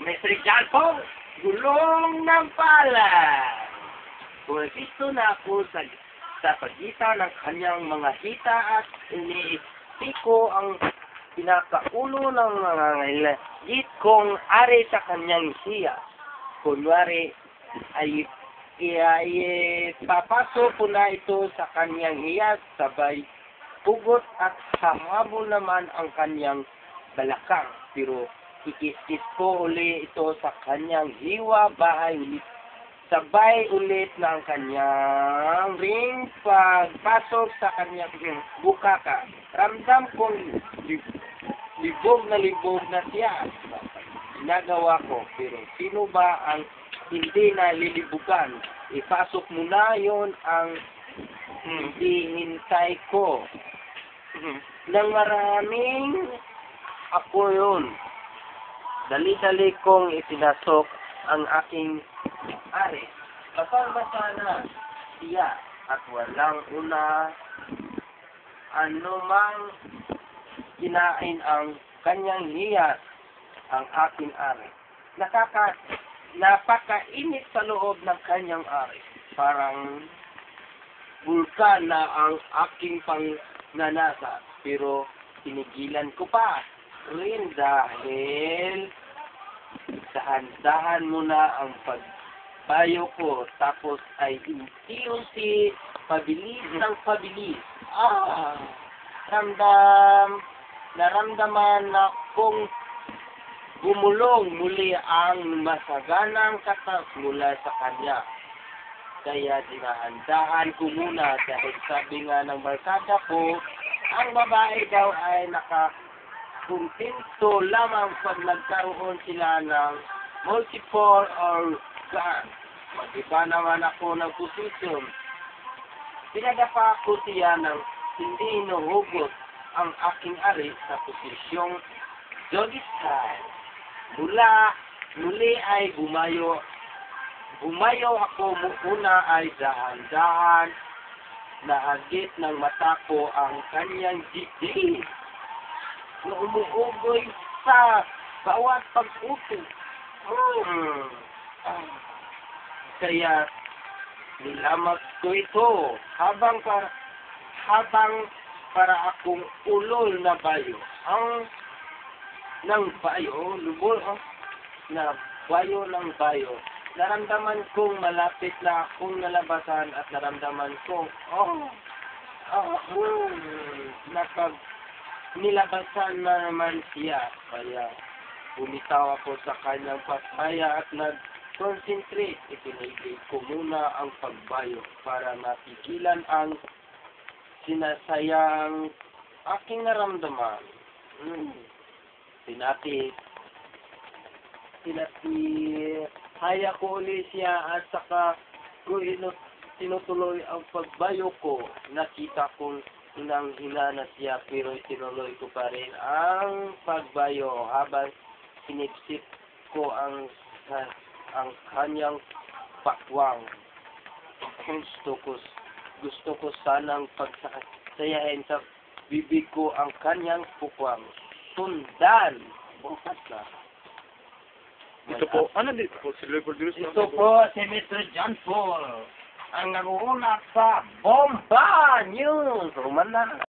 Mr. John Paul, gulong ng pala. Pumisisto na ako sa pagitan ng kanyang mga hita at iniisiko ang pinakaulo ng mga ngilagit kong ari sa kanyang siya. Kunwari ay papasok ko na ito sa kanyang hiyas, sabay pugot at hahabol naman ang kanyang balakang. Pero ikis-kis ko uli ito sa kanyang hiwa, sabay ulit ng kanyang ring pagpasok sa kanyang bukaka. Ramdam kong libog na siya. Ginagawa ko, pero sino ba ang hindi na lilibugan? Ipasok mo na yon ang hintay ko. Nang maraming ako yun. Dali-dali kong ipinasok ang aking ari. Basal-basa na siya at walang anumang kinain ang kanyang hiyas ang aking ari. Napakainit sa loob ng kanyang ari. Parang bulkan na ang aking pangnanasa. Pero tinigilan ko pa rin dahil dahan-dahan muna ang pagbayo ko, tapos ay unti-unti pabilis ng pabilis. Naramdaman na kong gumulong muli ang masaganang katas mula sa kanya. Kaya dinahan-dahan ko muna dahil sabi nga ng barkada ko, ang babae daw ay nakakuntento lamang pag nagkaroon sila ng multiple organ. Mag-iba naman ako ng posisyon. Pinadapa ko siya ng hindi inuhugot ang aking ari sa posisyong doggy style. Muli ay bumayo ako, muna ay dahan-dahan nahagit ng mata ko ang kanyang dibdib na umuugoy sa bawat pag-uto. Kaya nilamag ko ito habang para akong ulol na bayo. Naramdaman kong malapit na akong nalabasan at naramdaman kong nilabasan na naman siya. Kaya bumitaw ako sa kanyang paspaya at nag-concentrate. Itinigil ko muna ang pagbayo para napigilan ang sinasayang aking naramdaman. Haya ko ulit siya at saka ko tinutuloy ang pagbayo ko. Nakita kong hinang-hina na siya, pero itinuloy ko pa rin ang pagbayo habang sinipsip ko ang kanyang pakwang. Gusto ko sanang pagsayahin sa bibig ko ang kanyang pukwang. Sundan! Bukas na. Ito po, dito po? Si Leopold Cruz? Ito po si Mr. John Paul, ang nag-uulak sa Bomba News. Rumana.